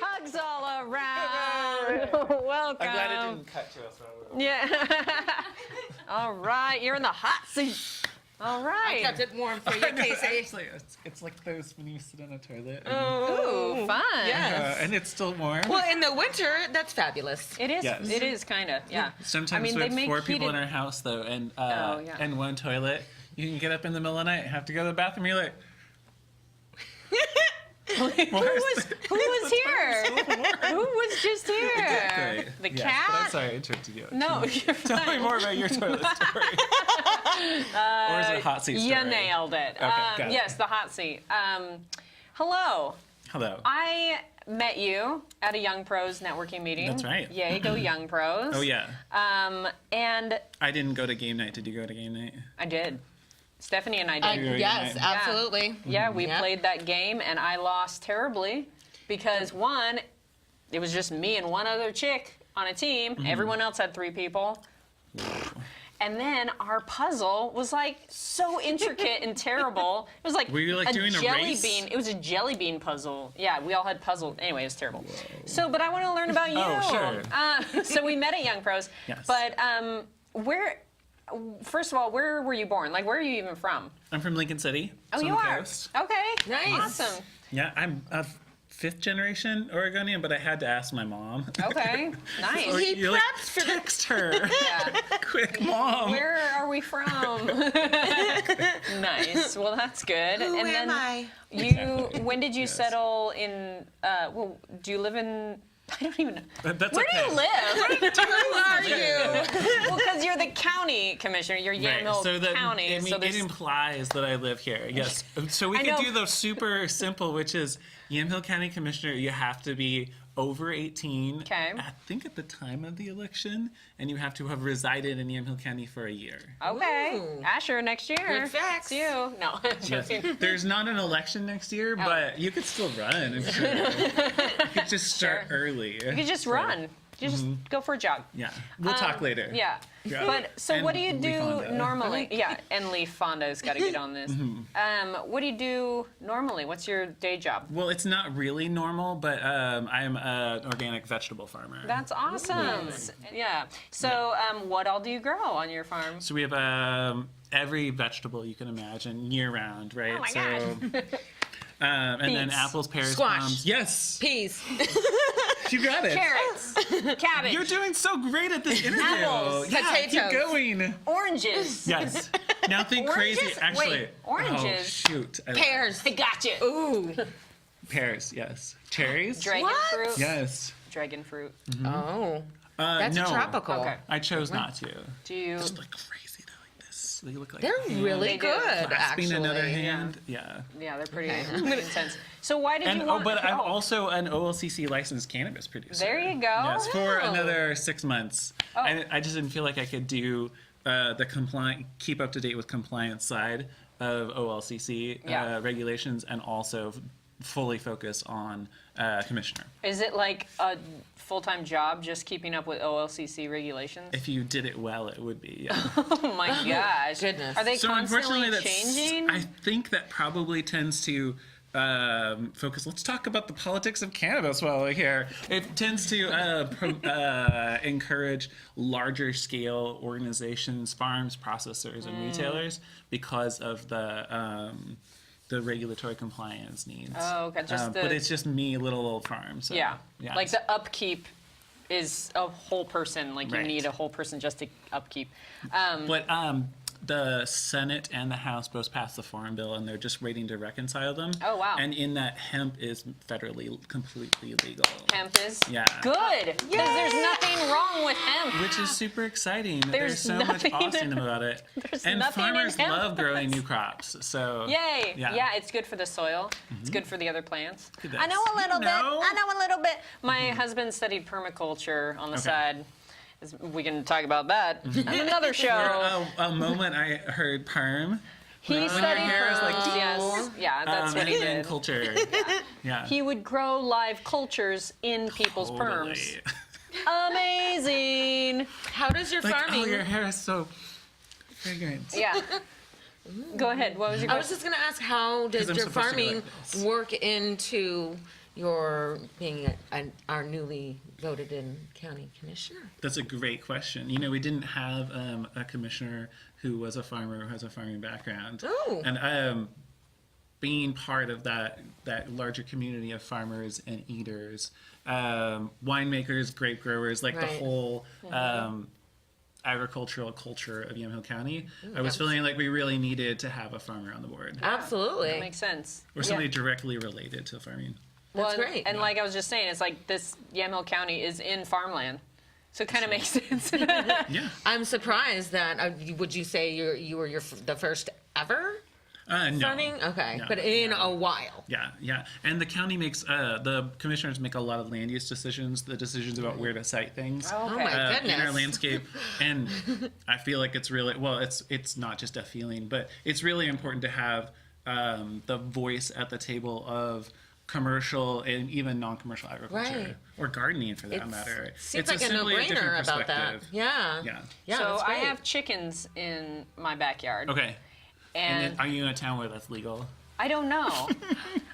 Hugs all around. Welcome. I'm glad it didn't cut to us. Yeah. All right, you're in the hot seat. All right. I kept it warm for you, Casey. Actually, it's like those when you sit on a toilet. And, Ooh, fun. Yeah. and it's still warm. Well, in the winter, that's fabulous. It is. Yes. It is kind of. Yeah. Sometimes we have 4 people in our house though, and and one toilet. You can get up in the middle of the night, have to go to the bathroom. You're like, Who was here? Who was just here? great. The Yes, cat? but I'm sorry, I interrupted you. No, you're Tell me fine. more about your toilet story. Or is it a hot seat story? You nailed it. Okay, got it. Yes, the hot seat. Hello. Hello. I met you at a Young Pros networking meeting. That's right. Yay, go Young Pros. Oh yeah. And I didn't go to game night. Did you go to game night? I did. Stephanie and I did. Yes, Yeah. absolutely. Yeah, we Yep. played that game, and I lost terribly because, one, it was just me and one other chick on a team. Everyone else had 3 people. And then our puzzle was like so intricate and terrible. It was like, Were you, like, doing a jelly race? bean. It was a jelly bean puzzle. Yeah, we all had puzzle. Anyway, it was terrible. So, but I want to learn about you. Oh, sure. So we met at Young Pros. Yes. But first of all, where were you born? Like, where are you even from? I'm from Lincoln City. Oh, It's on you the are? coast. Okay. Nice. Awesome. Yeah, I'm a 5th generation Oregonian, but I had to ask my mom. Okay. Nice. Or He you're like, preps for the- text her. Yeah. Quick, mom. Where are we from? Nice. Well, that's good. Who and am then I? when did you Yes. settle in? Well, do you live in? I don't even know. That's Where okay. do you live? Who are you? Well, because you're the county commissioner. You're Right, Yamhill so that County. it, so it there's implies that I live here. Yes. So we I can know. do the super simple, which is Yamhill County Commissioner. You have to be over 18. Okay. I think at the time of the election, and you have to have resided in Yamhill County for a year. okay. Ooh. Asher next year. Good facts. It's you. No. Yes. joking. There's not an election next year, Oh. but you could still run. I'm sure. You could just start Sure. early. You could just run. You just go for a jog. Yeah. We'll talk later. Yeah. Yeah. But so And what do you Leaf do Honda. normally? Yeah, and Leaf Fonda's got to get on this. Mm-hmm. What do you do normally? What's your day job? Well, it's not really normal, but I'm an organic vegetable farmer. That's awesome. Yeah. So what all do you grow on your farm? So we have every vegetable you can imagine year round, right? Oh my so, and then Beets. apples, pears, Squash. plums. Yes, Peas. you got it. Carrots, cabbage, You're doing so great at this interview. Apples. Yeah, keep Potatoes. going. oranges. Yes. Now think crazy. Oranges? Actually, Wait, oranges? Oh, shoot. Pears. I got you. Ooh. Pears. Yes. Cherries. Dragon What? fruit. Yes. Dragon fruit. Oh. That's no. tropical. Okay. I chose not to. Do you? Just like crazy. They're like this. They look like They're really They do. good, clasping actually. another hand. Yeah. Yeah, they're pretty intense. So why did And you want? but I'm also an OLCC licensed cannabis producer. There you go. Yes, for Oh. another 6 months. Oh. I just didn't feel like I could do keep up to date with compliance side of OLCC Yeah. regulations, and also fully focus on commissioner. Is it like a full-time job just keeping up with OLCC regulations? If you did it well, it would be. Yeah. Oh my gosh. Goodness. Are they So constantly unfortunately, changing? I think that probably tends to focus. Let's talk about the politics of cannabis while we're here. It tends to encourage larger scale organizations, farms, processors, and retailers because of the regulatory compliance needs. Oh, okay. Just but it's just me, little old farm. So, yeah. Like the upkeep is a whole person. Like you Right. need a whole person just to upkeep. But the Senate and the House both passed the Farm Bill, and they're just waiting to reconcile them. Oh, wow. And in that, hemp is federally completely legal. Hemp is Yeah. good because there's nothing wrong with hemp. Which is super exciting. There's so nothing- much awesome about it. There's And nothing in farmers hemp. love growing new crops. So Yay! Yeah. Yeah, it's good for the soil. It's good for the other plants. at I know a this. little You bit. know? I know a little bit. My husband studied permaculture on the side. We can talk about that on another show. For a moment, I heard perm. He When your studied hair is like, perms, yes. Yeah, that's what he and then did. culture. Yeah. He would grow live cultures in people's perms. Amazing. How does your Like, farming? oh, your hair is so fragrant. Yeah. Go ahead. What was your I was question? just gonna ask, how does 'Cause I'm your supposed to go farming like this. work into your being our newly voted in county commissioner? That's a great question. You know, we didn't have a commissioner who was a farmer who has a farming background. Oh. And being part of that larger community of farmers and eaters, winemakers, grape growers, like the Right. whole agricultural culture of Yamhill County, I was feeling like we really needed to have a farmer on the board. Absolutely. That makes sense. Or somebody directly related to farming. That's Well, great. And like I was just saying, it's like this Yamhill County is in farmland. So it kind of makes sense. Yeah. I'm surprised that, would you say you were the first ever No. running? Okay, No, but in no. a while. Yeah. And the county makes, the commissioners make a lot of land use decisions, the decisions about where to site things. Oh, Oh okay. my In goodness. our landscape, and I feel like it's really it's not just a feeling, but it's really important to have the voice at the table of commercial and even non-commercial agriculture Right. or gardening for that It's- matter. Seems It's like a simply different no-brainer about that. perspective. Yeah. Yeah. So that's I great. have chickens in my backyard. Okay. And And then, are you in a town where that's legal? I don't know.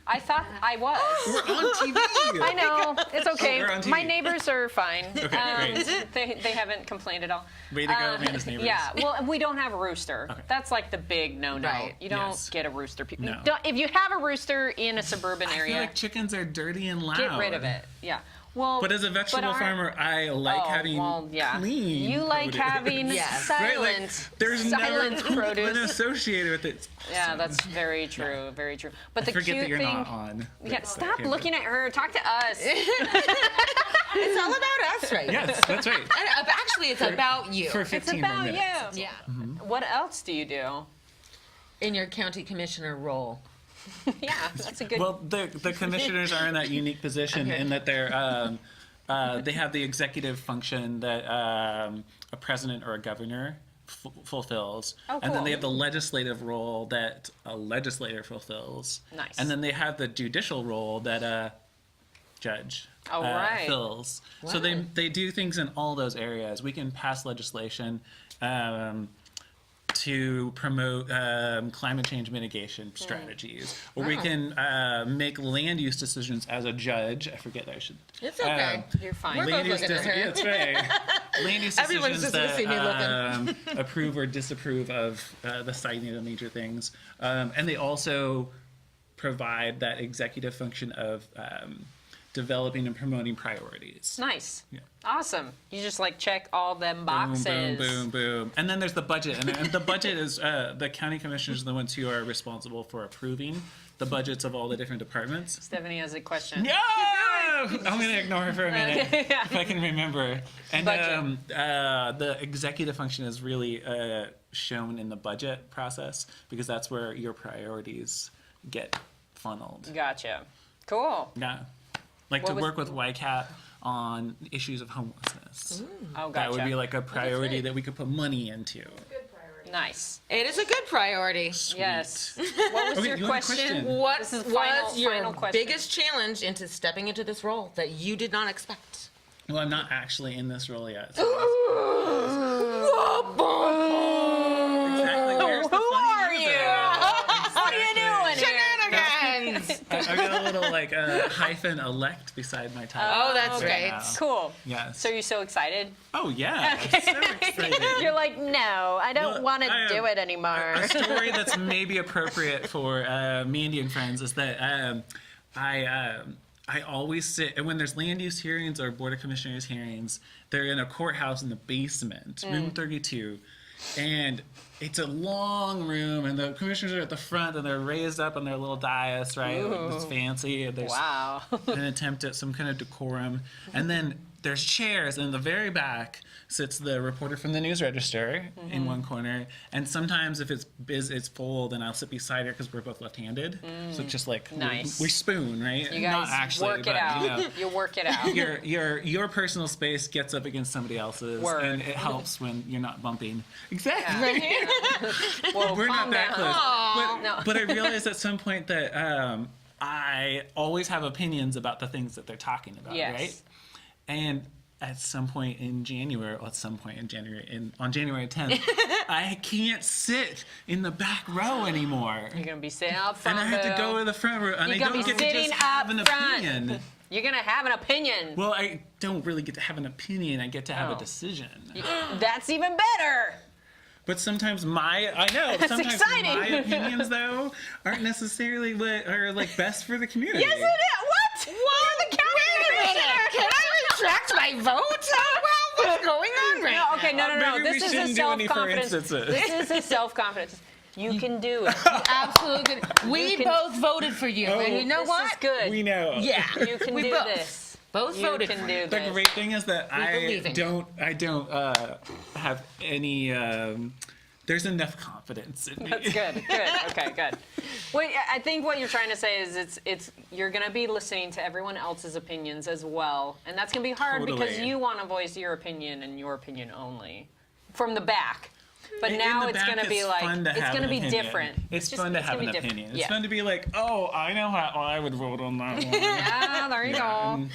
I thought I was. We're on TV. I know. It's okay. we're on TV. My neighbors are fine. great. They haven't complained at all. Way to go, Amanda's neighbors. Yeah. Well, we don't have a rooster. Okay. That's like the big no-no. Right. You don't Yes. get a rooster. No. If you have a rooster in a suburban I feel area, like chickens are dirty and loud. get rid of it. Yeah. Well, But as a vegetable our- farmer, I like having clean. You like produce. having Yes. Right, silent, like, there's silent never poop been produce. associated with it. Yeah, that's very true. Very true. But I the forget cute that you're thing. not on. Yeah, stop looking at her. Talk to us. It's all about us right now. Yes, that's right. Actually, it's about you. For It's 15 more about minutes. you. Yeah. What else do you do? In your county commissioner role. Yeah, that's a good. Well, the commissioners are in that unique position Okay. in that they're they have the executive function that a president or a governor fulfills, Oh, and then cool. they have the legislative role that a legislator fulfills. Nice. And then they have the judicial role that a judge Oh, right. fills. So Wow. they do things in all those areas. We can pass legislation to promote climate change mitigation strategies, or we Wow. can make land use decisions as a judge. I forget that I should. It's okay. You're fine. We're both Land use looking at her. yeah, that's right. Land use Everyone's decisions just listening that and approve or disapprove of the siting of major things, and they also provide that executive function of developing and promoting priorities. Nice. Yeah. Awesome. You just like check all them boxes. Boom, boom, boom, boom. And then there's the budget. And the budget is the county commissioners are the ones who are responsible for approving the budgets of all the different departments. Stephanie has a question. Yeah! I'm going to ignore her for a minute if I can remember. And Budget. the executive function is really shown in the budget process because that's where your priorities get funneled. Gotcha. Cool. Yeah. Like What to was- work with YCAP on issues of homelessness. Oh, gotcha. That would be like a priority great. that we could put money into. Nice. It is a good priority. Yes. What was Okay, your you want a question? question? What This is was final your question. biggest challenge into stepping into this role that you did not expect? Well, I'm not actually in this role yet. So exactly. Where's the Who funny are news you? at? What are you doing here? Shenanigans! I've got a little like hyphen elect beside my title. Oh, that's right great. now. Cool. Yes. So you're so excited? Oh yeah. I'm so excited. You're like, no, I don't Well, want to I do am- it anymore. A story that's maybe appropriate for Mandy and friends is that I always sit, and when there's land use hearings or board of commissioners hearings, they're in a courthouse in the basement, room 32, and it's a long room, and the commissioners are at the front, and they're raised up on their little dais, right? Like, it's fancy, and there's Wow. an attempt at some kind of decorum, and then there's chairs, and in the very back sits the reporter from the News Register in one corner, and sometimes if it's full, then I'll sit beside her because we're both left-handed, so it's just like Nice. we spoon, right? You Not guys actually, work it but, out. you know, You work it out. your personal space gets up against somebody else's, Word. and it helps when you're not bumping. Exactly. Whoa, We're not calm that down. close. But, No. but I realized at some point that I always have opinions about the things that they're talking about, Yes. right? And on January 10th, I can't sit in the back row anymore. You're gonna be sitting out And front. I have to though. go to the front row, and You're I gonna don't be get to sitting just have up an front. opinion. You're gonna have an opinion. Well, I don't really get to have an opinion. I get to have a decision. That's even better. But sometimes sometimes exciting. my opinions though aren't necessarily what are like best for the community. Yes, it is. What? You're the county commissioner. Can I retract my vote? Well, what's going on right No, okay, no. Maybe we This is a shouldn't do any for self-confidence. instances. This is a self-confidence. You can do it. Absolutely. We both voted for you, and you know This what? is good. We know. Yeah, You can we do both. this. Both You voted can for do you. The this. great thing is that I believe in you. don't have any. There's enough confidence in me. That's good. Good. Okay. Good. Well, I think what you're trying to say is it's you're going to be listening to everyone else's opinions as well, and that's going to be hard because Totally. you want to voice your opinion and your opinion only from the back. But In now the it's back, going to be it's like fun to it's have going to an be opinion. different. It's just- fun to it's have gonna an be different. opinion. It's Yeah. fun to be like, oh, I know how I would vote on that one. Yeah, there you go.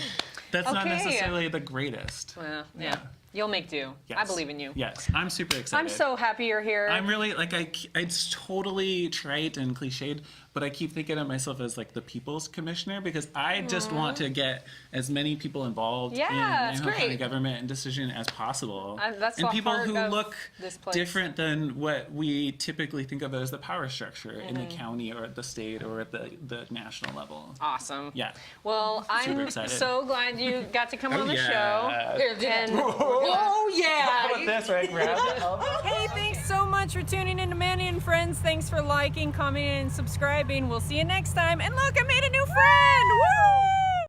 That's not Okay. necessarily the greatest. Well, yeah. You'll make do. I Yes. believe in you. Yes, I'm super excited. I'm so happy you're here. I'm really like it's totally trite and cliched, but I keep thinking of myself as like the people's commissioner because I just want to get as many people involved Yeah, in that's Yamhill County great. government and decision as possible. That's and the people heart who of look this place. different than what we typically think of as the power structure in Mm-hmm. the county or at the state or at the national level. Awesome. Yeah. Well, I'm excited. so glad you got to come on the yeah. show. And Oh, yeah. That's right, grab it. hey, thanks so much for tuning in to Mandy and Friends. Thanks for liking, commenting, and subscribing. We'll see you next time. And look, I made a new friend. Woo!